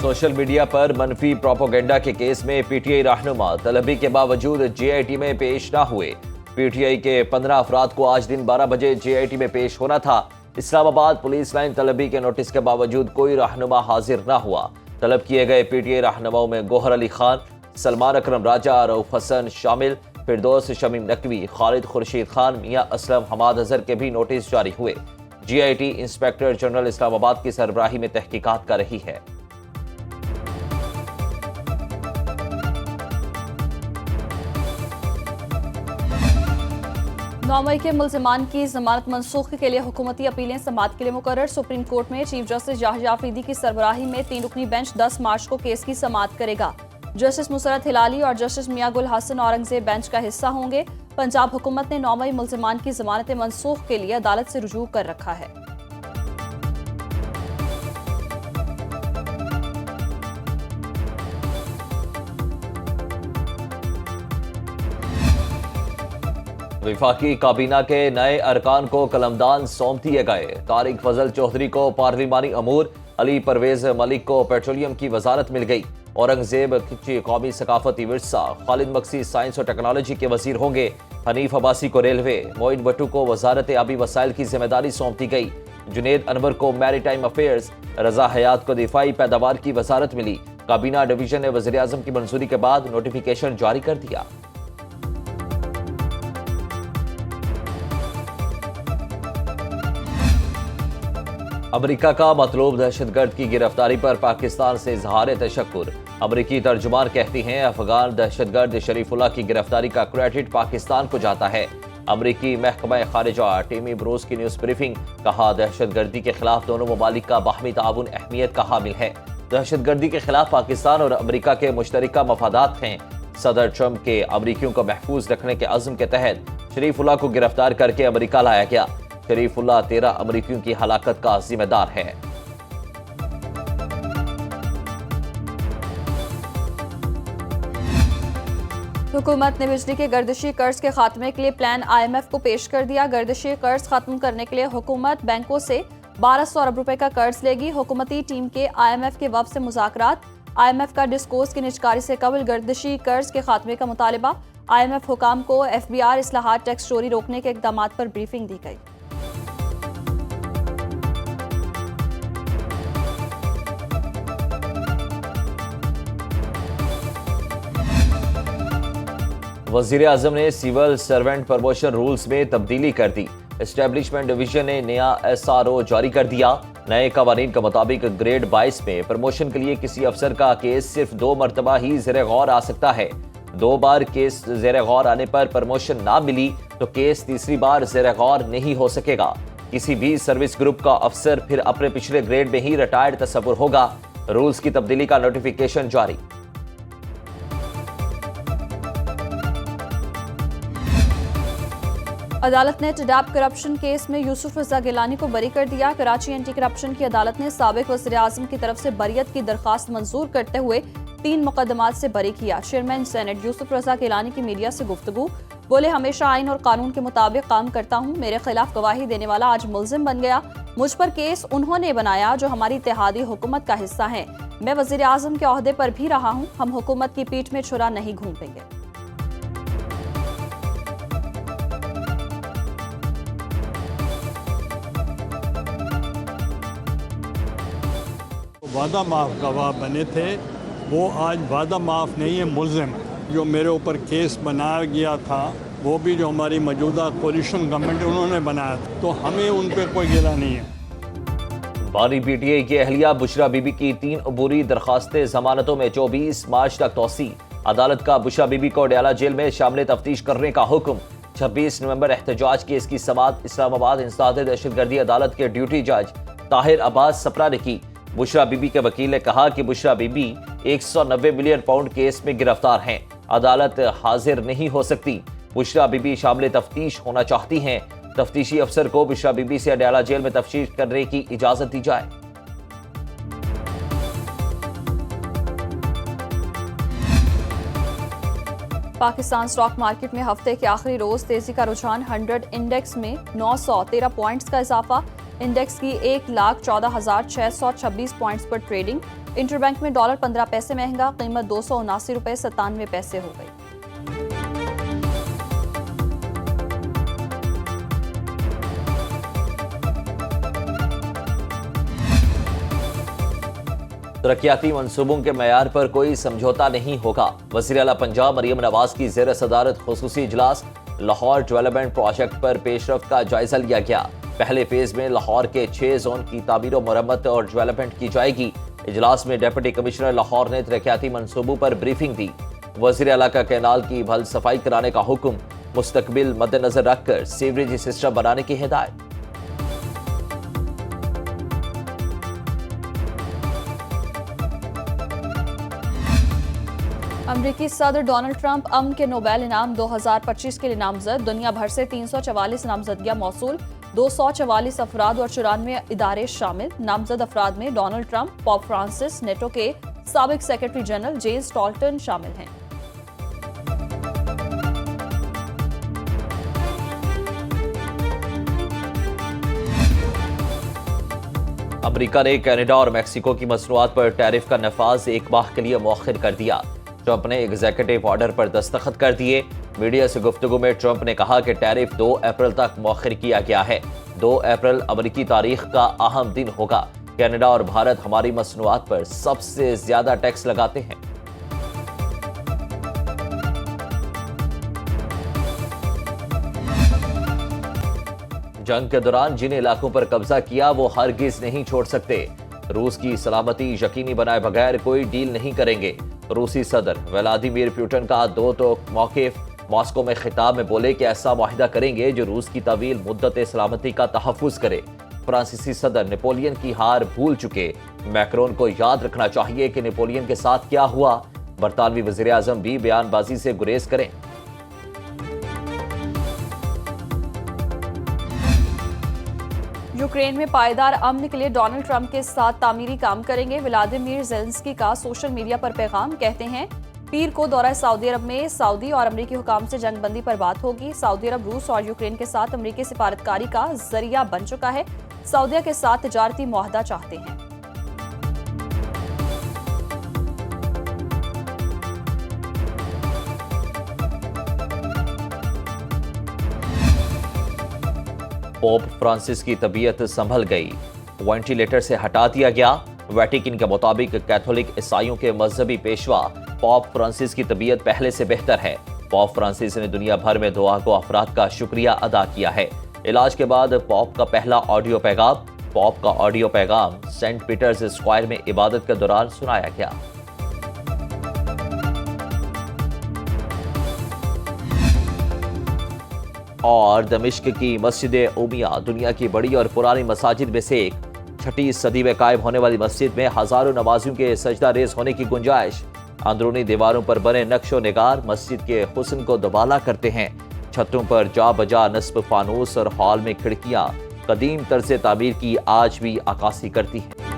Social media पर मनफी propaganda के केस में पीटीआई रहनुमा तलबी के बावजूद जेआईटी में पेश न हुए। पीटीआई के 15 अफराद को आज दिन 12 बजे जेआईटी में पेश होना था। इस्लामाबाद पुलिस लाइन तलबी के नोटिस के बावजूद कोई रहनुमा हाजिर न हुआ। तलब किए गए पीटीआई रहनुमाओं में गोहर अली खान, सलमान अकरम राजा, रऊफ हसन शामिल, फिरदौस शमीम नकवी, खालिद खुर्शीद खान, मियां असलम, हमाद अजहर के भी नोटिस जारी हुए। जीआईटी इंस्पेक्टर जनरल इस्लामाबाद की सरबराही में तहकीकात कर रही है। 9 मई के मुल्जिमान की जमानत मनसूखी के लिए हुकूमती अपीलें समाअत के लिए मुकर्रर। सुप्रीम कोर्ट में चीफ जस्टिस याहिया अफरीदी की सरबराही में 3 रुकनी बेंच 10 मार्च को केस की समाअत करेगा। जस्टिस मुसरत हिलाली और जस्टिस मियां गुल हसन औरंगजेब बेंच का हिस्सा होंगे। पंजाब हुकूमत ने 9 मई मुल्जिमान की जमानत मनसूख के लिए अदालत से रुजू कर रखा है। विफाकी काबीना के नए अरकान को कलमदान सौंप दिए गए। तारिक फजल चौधरी को पार्लिमानी अमूर, अली परवेज मलिक को पेट्रोलियम की वजारत मिल गई। औरंगजेब खिची कौमी सकाफती विरसा, खालिद मक्सी साइंस और टेक्नोलॉजी के वजीर होंगे। हनीफ अब्बासी को रेलवे, मोइन भट्टू को वजारत आबी वसाइल की जिम्मेदारी सौंप दी गई। जुनेद अनवर को मैरीटाइम अफेयर्स, रजा हयात को दिफाई पैदावार की वजारत मिली। काबीना डिवीजन ने वजीर आजम की मंजूरी के बाद नोटिफिकेशन जारी कर दिया। अमेरिका का मतलूब दहशतगर्द की गिरफ्तारी पर पाकिस्तान से इजहार तशक्कुर। अमेरिकी तर्जुमान कहती हैं अफगान दहशतगर्द शरीफुल्लाह की गिरफ्तारी का क्रेडिट पाकिस्तान को जाता है। अमेरिकी महकमा खारिजा टीमी ब्रूस की न्यूज ब्रीफिंग, कहा दहशतगर्दी के खिलाफ दोनों ममालिक का बाहमी ताउन अहमियत का हामिल है। दहशतगर्दी के खिलाफ पाकिस्तान और अमेरिका के मुश्तरका मफादात हैं। सदर ट्रंप के अमेरिकियों को महफूज रखने के अज़्म के तहत शरीफुल्लाह को गिरफ्तार करके अमेरिका लाया गया। शरीफुल्लाह 13 अमेरिकियों की हलाकत का जिम्मेदार है। हुकूमत ने बिजली के गर्दिशी कर्ज के खात्मे के लिए प्लान IMF को पेश कर दिया। गर्दिशी कर्ज खत्म करने के लिए हुकूमत बैंकों से 1200 अरब रुपए का कर्ज लेगी। हुकूमती टीम के IMF के वफ़द से मुज़ाकरात। IMF का डिस्कोर्स की निजकारी से कबल गर्दिशी कर्ज के खात्मे का मुतालिबा। IMF हुकाम को FBR इस्लाहात टैक्स चोरी रोकने के इक़दाम पर ब्रीफिंग दी गई। वज़ीर आज़म ने सिविल सर्वेंट प्रमोशन रूल्स में तब्दीली कर दी। एस्टेब्लिशमेंट डिवीजन ने नया SRO जारी कर दिया। नए कवानीन के मुताबिक ग्रेड 22 में प्रमोशन के लिए किसी अफसर का केस सिर्फ 2 मरतबा ही ज़ेर गौर आ सकता है। 2 बार केस ज़ेर गौर आने पर प्रमोशन ना मिली तो केस तीसरी बार ज़ेर गौर नहीं हो सकेगा। किसी भी सर्विस ग्रुप का अफसर फिर अपने पिछले ग्रेड में ही रिटायर्ड तस्वुर होगा। रूल्स की तब्दीली का नोटिफिकेशन जारी। अदालत ने टडाप करप्शन केस में यूसुफ रजा गिलानी को बरी कर दिया। कराची एंटी करप्शन की अदालत ने साबिक वज़ीर आज़म की तरफ से बरियत की दरखास्त मंजूर करते हुए 3 मुकदमात से बरी किया। चेयरमैन सेनेट यूसुफ रजा गिलानी की मीडिया से गुफ्तगू, बोले हमेशा आइन और कानून के मुताबिक काम करता हूँ। मेरे खिलाफ गवाही देने वाला आज मुल्जिम बन गया। मुझ पर केस उन्होंने बनाया जो हमारी इत्तेहादी हुकूमत का हिस्सा है। मैं वज़ीर आज़म के ओहदे पर भी रहा हूँ। हम हुकूमत की पीठ में छुरा नहीं घूमेंगे। वादा माफ़ गवाह बने थे, वो आज वादा माफ़ नहीं है, मुल्ज़िम। जो मेरे ऊपर केस बनाया गया था वो भी जो हमारी मौजूदा कोलिशन गवर्नमेंट उन्होंने बनाया था, तो हमें उन पर कोई गिला नहीं है। बानी PTI की अहलिया बुशरा बीबी की 3 अबूरी दरखास्तें जमानतों में 24 मार्च तक तौसी। अदालत का बुशरा बीबी को डयाला जेल में शामिल तफ्तीश करने का हुक्म। 26 नवंबर एहतजाज केस की समाअत इस्लामाबाद इंसदाद दहशतगर्दी अदालत के ड्यूटी जज ताहिर अब्बास सपरा ने की। बुशरा बीबी के वकील ने कहा कि Bushra Bibi 190 million pound case में गिरफ्तार हैं। अदालत हाजिर नहीं हो सकती। बुशरा बीबी शामिल तफ्तीश होना चाहती हैं। तफ्तीशी अफसर को बुशरा बीबी से अडयाला जेल में तफ्तीश करने की इजाजत दी जाए। पाकिस्तान स्टॉक मार्केट में हफ्ते के आखिरी रोज तेजी का रुझान। 100 इंडेक्स में 913 पॉइंट्स का इजाफा। इंडेक्स की 1,14,626 पॉइंट्स पर ट्रेडिंग। इंटरबैंक में डॉलर 15 पैसे महंगा, कीमत 279 रुपये 97 पैसे हो गई। तरक्याती मंसूबों के मयार पर कोई समझौता नहीं होगा। वज़ीर आला पंजाब मरियम नवाज की ज़ेर सदारत खुसूसी इजलास। लाहौर डेवलपमेंट प्रोजेक्ट पर पेशरफ्त का जायजा लिया गया। पहले फेज में लाहौर के 6 जोन की तामीर और मरम्मत और डेवलपमेंट की जाएगी। इजलास में डिप्टी कमिश्नर लाहौर ने तरक्याती मंसूबों पर ब्रीफिंग दी। वज़ीर आला का कैनाल की भल सफाई कराने का हुक्म। मुस्तकबिल मद्देनजर रखकर सीवरेज सिस्टम बनाने की हिदायत। अमरीकी सदर डोनाल्ड ट्रंप अमन के नोबेल इनाम 2025 के लिए नामजद। दुनिया भर से 344 नामजदगियां मौसूल, 244 अफराद और 94 इदारे शामिल। नामजद अफराद में Donald Trump, pope Francis, NATO के साबिक सेक्रेटरी जनरल जेम्स स्टॉल्टन शामिल हैं। अमेरिका ने कनाडा और मैक्सिको की मसनूआत पर टैरिफ का नफाज 1 माह के लिए मौखिर कर दिया। ट्रंप ने एग्जीक्यूटिव ऑर्डर पर दस्तखत कर दिए। मीडिया से गुफ्तगू में ट्रंप ने कहा कि टैरिफ 2 अप्रैल तक मौखिर किया गया है। 2 अप्रैल अमेरिकी तारीख का अहम दिन होगा। कनाडा और भारत हमारी मसनूआत पर सबसे ज्यादा टैक्स लगाते हैं। जंग के दौरान जिन इलाकों पर कब्जा किया वो हरगिज नहीं छोड़ सकते। रूस की सलामती यकीनी बनाए बगैर कोई डील नहीं करेंगे। रूसी सदर व्लादिमीर पुतिन का 2 टोक मौक़िफ़। मॉस्को में खिताब में बोले कि ऐसा मुआहिदा करेंगे जो रूस की तवील मुद्दत सलामती का तहफ़्फ़ुज़ करे। फ्रांसीसी सदर नेपोलियन की हार भूल चुके। मैक्रोन को याद रखना चाहिए कि नेपोलियन के साथ क्या हुआ। बरतानवी वज़ीर आज़म भी बयानबाजी से गुरेज करें। यूक्रेन में पायदार अमन के लिए डोनाल्ड ट्रंप के साथ तामीरी काम करेंगे। व्लादिमीर ज़ेलेंस्की का सोशल मीडिया पर पैगाम। कहते हैं पीर को दौरा सऊदी अरब में सऊदी और अमरीकी हुकाम से जंगबंदी पर बात होगी। सऊदी अरब रूस और यूक्रेन के साथ अमरीकी सिफारतकारी का जरिया बन चुका है। सऊदीया के साथ तिजारती मुआहदा चाहते हैं। पोप फ्रांसिस की तबीयत संभल गई, वेंटिलेटर से हटा दिया गया। वेटिकन के मुताबिक कैथोलिक ईसाइयों के मजहबी पेशवा पोप फ्रांसिस की तबीयत पहले से बेहतर है। पोप फ्रांसिस ने दुनिया भर में दुआ को अफराद का शुक्रिया अदा किया है। इलाज के बाद पोप का पहला ऑडियो पैगाम। पोप का ऑडियो पैगाम सेंट पीटर्स स्क्वायर में इबादत के दौरान सुनाया गया। और दमिश्क की मस्जिद उमिया दुनिया की बड़ी और पुरानी मसाजिद में से एक। 6वीं सदी में कायम होने वाली मस्जिद में हजारों नमाजियों के सजदा रेज होने की गुंजाइश। अंदरूनी दीवारों पर बने नक्शो निगार मस्जिद के हुस्न को दुबाला करते हैं। छतों पर जा बजा नस्ब फानूस और हॉल में खिड़कियां कदीम तर्ज तामीर की आज भी अक्कासी करती हैं।